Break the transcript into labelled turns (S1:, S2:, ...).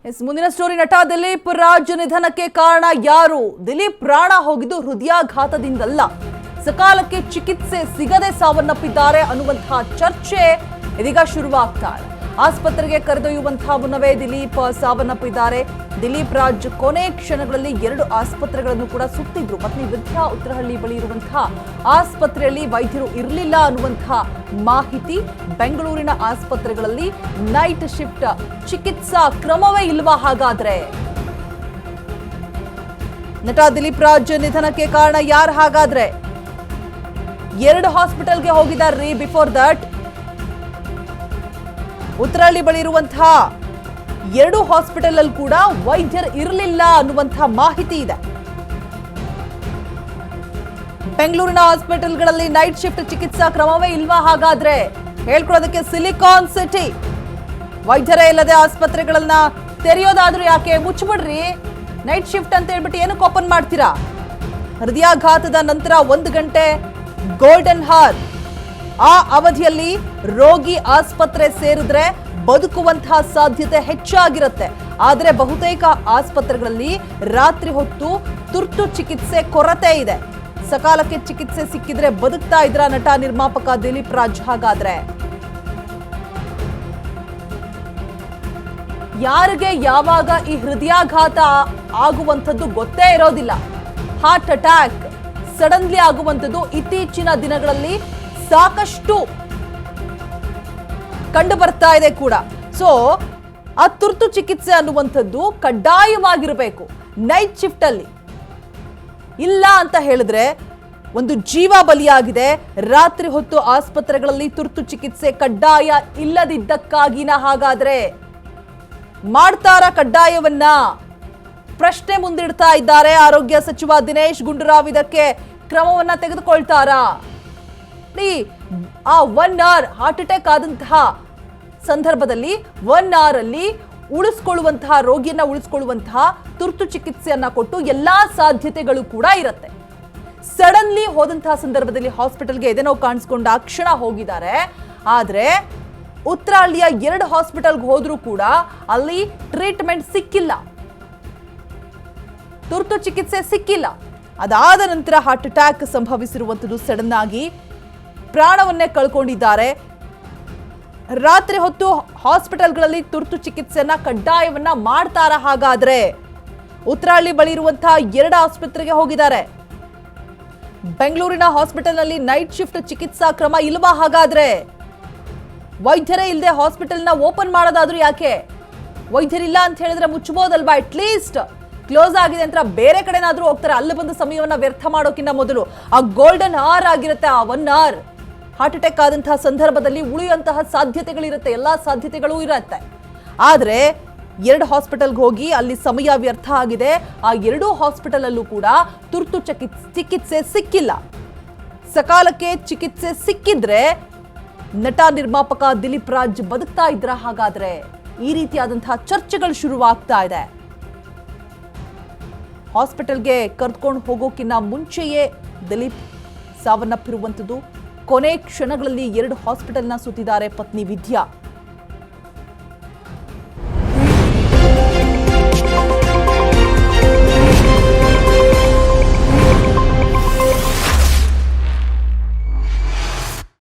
S1: ಮುಂದಿನ ಸ್ಟೋರಿ, ನಟ ದಿಲೀಪ್ ರಾಜ್ ನಿಧನಕ್ಕೆ ಕಾರಣ ಯಾರು? ದಿಲೀಪ್ ಪ್ರಾಣ ಹೋಗಿದ್ದು ಹೃದಯಾಘಾತದಿಂದಲ್ಲ, ಸಕಾಲಕ್ಕೆ ಚಿಕಿತ್ಸೆ ಸಿಗದೆ ಸಾವನ್ನಪ್ಪಿದ್ದಾರೆ ಅನ್ನುವಂತಹ ಚರ್ಚೆ ಇದೀಗ ಶುರುವಾಗ್ತಾ ಇದೆ. ಆಸ್ಪತ್ರೆಗೆ ಕರೆದೊಯ್ಯುವಂತಹ ಮುನ್ನವೇ ದಿಲೀಪ್ ಸಾವನ್ನಪ್ಪಿದ್ದಾರೆ. ದಿಲೀಪ್ ರಾಜ್ ಕೊನೆ ಕ್ಷಣಗಳಲ್ಲಿ 2 ಆಸ್ಪತ್ರೆಗಳನ್ನು ಕೂಡ ಸುತ್ತಿದ್ರು. ಪತ್ನಿ ವಿದ್ಯಾ ಉತ್ತರಹಳ್ಳಿ ಬಳಿ ಇರುವಂತಹ ಆಸ್ಪತ್ರೆಯಲ್ಲಿ ವೈದ್ಯರು ಇರಲಿಲ್ಲ ಅನ್ನುವಂತಹ ಮಾಹಿತಿ. ಬೆಂಗಳೂರಿನ ಆಸ್ಪತ್ರೆಗಳಲ್ಲಿ ನೈಟ್ ಶಿಫ್ಟ್ ಚಿಕಿತ್ಸಾ ಕ್ರಮವೇ ಇಲ್ವಾ? ಹಾಗಾದ್ರೆ ನಟ ದಿಲೀಪ್ ರಾಜ್ ನಿಧನಕ್ಕೆ ಕಾರಣ ಯಾರು? ಹಾಗಾದ್ರೆ 2 ಹಾಸ್ಪಿಟಲ್ಗೆ ಹೋಗಿದ್ದಾರೆ. ಬಿಫೋರ್ ದಟ್ ಉತ್ತರಹಳ್ಳಿ ಬಳಿ ಇರುವಂತಹ 2 ಹಾಸ್ಪಿಟಲ್ ಅಲ್ಲಿ ಕೂಡ ವೈದ್ಯರು ಇರಲಿಲ್ಲ ಅನ್ನುವಂತಹ ಮಾಹಿತಿ ಇದೆ. ಬೆಂಗಳೂರಿನ ಹಾಸ್ಪಿಟಲ್ಗಳಲ್ಲಿ ನೈಟ್ ಶಿಫ್ಟ್ ಚಿಕಿತ್ಸಾ ಕ್ರಮವೇ ಇಲ್ವಾ? ಹಾಗಾದ್ರೆ ಹೇಳ್ಕೊಳ್ಳೋದಕ್ಕೆ ಸಿಲಿಕಾನ್ ಸಿಟಿ ವೈದ್ಯರೇ ಇಲ್ಲದೆ ಆಸ್ಪತ್ರೆಗಳನ್ನ ತೆರೆಯೋದಾದ್ರೂ ಯಾಕೆ? ಮುಚ್ಚಿಬಿಡ್ರಿ. ನೈಟ್ ಶಿಫ್ಟ್ ಅಂತ ಹೇಳ್ಬಿಟ್ಟು ಏನಕ್ಕೆ ಓಪನ್ ಮಾಡ್ತೀರಾ? ಹೃದಯಾಘಾತದ ನಂತರ 1 ಗಂಟೆ ಗೋಲ್ಡನ್ ಹಾರ್, ಆ ಅವಧಿಯಲ್ಲಿ ರೋಗಿ ಆಸ್ಪತ್ರೆ ಸೇರಿದ್ರೆ ಬದುಕುವಂತಹ ಸಾಧ್ಯತೆ ಹೆಚ್ಚಾಗಿರುತ್ತೆ. ಆದರೆ ಬಹುತೇಕ ಆಸ್ಪತ್ರೆಗಳಲ್ಲಿ ರಾತ್ರಿ ಹೊತ್ತು ತುರ್ತು ಚಿಕಿತ್ಸೆ ಕೊರತೆ ಇದೆ. ಸಕಾಲಕ್ಕೆ ಚಿಕಿತ್ಸೆ ಸಿಕ್ಕಿದ್ರೆ ಬದುಕ್ತಾ ಇದ್ರ ನಟ ನಿರ್ಮಾಪಕ ದಿಲೀಪ್ ರಾಜ್? ಹಾಗಾದ್ರೆ ಯಾರಿಗೆ ಯಾವಾಗ ಈ ಹೃದಯಾಘಾತ ಆಗುವಂಥದ್ದು ಗೊತ್ತೇ ಇರೋದಿಲ್ಲ. ಹಾರ್ಟ್ ಅಟ್ಯಾಕ್ ಸಡನ್ಲಿ ಆಗುವಂಥದ್ದು ಇತ್ತೀಚಿನ ದಿನಗಳಲ್ಲಿ ಸಾಕಷ್ಟು ಕಂಡು ಬರ್ತಾ ಇದೆ ಕೂಡ. ಸೊ ಆ ತುರ್ತು ಚಿಕಿತ್ಸೆ ಅನ್ನುವಂಥದ್ದು ಕಡ್ಡಾಯವಾಗಿರಬೇಕು. ನೈಟ್ ಶಿಫ್ಟ್ ಅಲ್ಲಿ ಇಲ್ಲ ಅಂತ ಹೇಳಿದ್ರೆ ಒಂದು ಜೀವ ಬಲಿಯಾಗಿದೆ. ರಾತ್ರಿ ಹೊತ್ತು ಆಸ್ಪತ್ರೆಗಳಲ್ಲಿ ತುರ್ತು ಚಿಕಿತ್ಸೆ ಕಡ್ಡಾಯ ಇಲ್ಲದಿದ್ದಕ್ಕಾಗಿನ ಹಾಗಾದ್ರೆ ಮಾಡ್ತಾರ ಕಡ್ಡಾಯವನ್ನ? ಪ್ರಶ್ನೆ ಮುಂದಿಡ್ತಾ ಇದ್ದಾರೆ ಆರೋಗ್ಯ ಸಚಿವ ದಿನೇಶ್ ಗುಂಡೂರಾವ್. ಇದಕ್ಕೆ ಕ್ರಮವನ್ನ ತೆಗೆದುಕೊಳ್ತಾರಾ? ಆ 1 ಅವರ್ ಹಾರ್ಟ್ ಅಟ್ಯಾಕ್ ಆದಂತಹ ಸಂದರ್ಭದಲ್ಲಿ 1 ಅವರ್ ಅಲ್ಲಿ ಉಳಿಸ್ಕೊಳ್ಳುವಂತಹ ರೋಗಿಯನ್ನ ಉಳಿಸ್ಕೊಳ್ಳುವಂತಹ ತುರ್ತು ಚಿಕಿತ್ಸೆಯನ್ನ ಕೊಟ್ಟು ಎಲ್ಲಾ ಸಾಧ್ಯತೆಗಳು ಕೂಡ ಇರುತ್ತೆ. ಸಡನ್ಲಿ ಹೋದಂತಹ ಸಂದರ್ಭದಲ್ಲಿ ಹಾಸ್ಪಿಟಲ್ಗೆ ಎದೆನೋವು ಕಾಣಿಸ್ಕೊಂಡ ಕ್ಷಣ ಹೋಗಿದ್ದಾರೆ. ಆದ್ರೆ ಉತ್ತರಹಳ್ಳಿಯ 2 ಹಾಸ್ಪಿಟಲ್ಗೆ ಹೋದ್ರೂ ಕೂಡ ಅಲ್ಲಿ ಟ್ರೀಟ್ಮೆಂಟ್ ಸಿಕ್ಕಿಲ್ಲ, ತುರ್ತು ಚಿಕಿತ್ಸೆ ಸಿಕ್ಕಿಲ್ಲ. ಅದಾದ ನಂತರ ಹಾರ್ಟ್ ಅಟ್ಯಾಕ್ ಸಂಭವಿಸಿರುವಂಥದ್ದು, ಸಡನ್ ಆಗಿ ಪ್ರಾಣವನ್ನೇ ಕಳ್ಕೊಂಡಿದ್ದಾರೆ. ರಾತ್ರಿ ಹೊತ್ತು ಹಾಸ್ಪಿಟಲ್ಗಳಲ್ಲಿ ತುರ್ತು ಚಿಕಿತ್ಸೆಯನ್ನ ಕಡ್ಡಾಯವನ್ನ ಮಾಡ್ತಾರ? ಹಾಗಾದ್ರೆ ಉತ್ತರಹಳ್ಳಿ ಬಳಿ ಇರುವಂತಹ 2 ಆಸ್ಪತ್ರೆಗೆ ಹೋಗಿದ್ದಾರೆ. ಬೆಂಗಳೂರಿನ ಹಾಸ್ಪಿಟಲ್ನಲ್ಲಿ ನೈಟ್ ಶಿಫ್ಟ್ ಚಿಕಿತ್ಸಾ ಕ್ರಮ ಇಲ್ವಾ? ಹಾಗಾದ್ರೆ ವೈದ್ಯರೇ ಇಲ್ಲದೆ ಹಾಸ್ಪಿಟಲ್ನ ಓಪನ್ ಮಾಡೋದಾದ್ರೂ ಯಾಕೆ? ವೈದ್ಯರಿಲ್ಲ ಅಂತ ಹೇಳಿದ್ರೆ ಮುಚ್ಚಬಹುದಲ್ವಾ? ಅಟ್ ಲೀಸ್ಟ್ ಕ್ಲೋಸ್ ಆಗಿದೆ ಅಂತ ಬೇರೆ ಕಡೆನಾದ್ರೂ ಹೋಗ್ತಾರೆ. ಅಲ್ಲಿ ಬಂದು ಸಮಯವನ್ನ ವ್ಯರ್ಥ ಮಾಡೋಕ್ಕಿಂತ ಮೊದಲು ಆ ಗೋಲ್ಡನ್ ಅವರ್ ಆಗಿರುತ್ತೆ, ಆ 1 ಅವರ್ ಹಾರ್ಟ್ ಅಟ್ಯಾಕ್ ಆದಂತಹ ಸಂದರ್ಭದಲ್ಲಿ ಉಳಿಯುವಂತಹ ಸಾಧ್ಯತೆಗಳಿರುತ್ತೆ, ಎಲ್ಲಾ ಸಾಧ್ಯತೆಗಳೂ ಇರುತ್ತೆ. ಆದ್ರೆ 2 ಹಾಸ್ಪಿಟಲ್ಗೆ ಹೋಗಿ ಅಲ್ಲಿ ಸಮಯ ವ್ಯರ್ಥ ಆಗಿದೆ. ಆ 2 ಹಾಸ್ಪಿಟಲ್ ಅಲ್ಲೂ ಕೂಡ ತುರ್ತು ಚಿಕಿತ್ಸೆ ಸಿಕ್ಕಿಲ್ಲ. ಸಕಾಲಕ್ಕೆ ಚಿಕಿತ್ಸೆ ಸಿಕ್ಕಿದ್ರೆ ನಟ ನಿರ್ಮಾಪಕ ದಿಲೀಪ್ ರಾಜ್ ಬದುಕ್ತಾ ಇದ್ರ? ಹಾಗಾದ್ರೆ ಈ ರೀತಿಯಾದಂತಹ ಚರ್ಚೆಗಳು ಶುರುವಾಗ್ತಾ ಇದೆ. ಹಾಸ್ಪಿಟಲ್ಗೆ ಕರೆದುಕೊಂಡು ಹೋಗೋಕ್ಕಿಂತ ಮುಂಚೆಯೇ ದಿಲೀಪ್ ಸಾವನ್ನಪ್ಪಿರುವಂಥದ್ದು. ಕೊನೆ ಕ್ಷಣಗಳಲ್ಲಿ 2 ಹಾಸ್ಪಿಟಲ್ನ ಸುತ್ತಿದ್ದಾರೆ ಪತ್ನಿ ವಿದ್ಯಾ.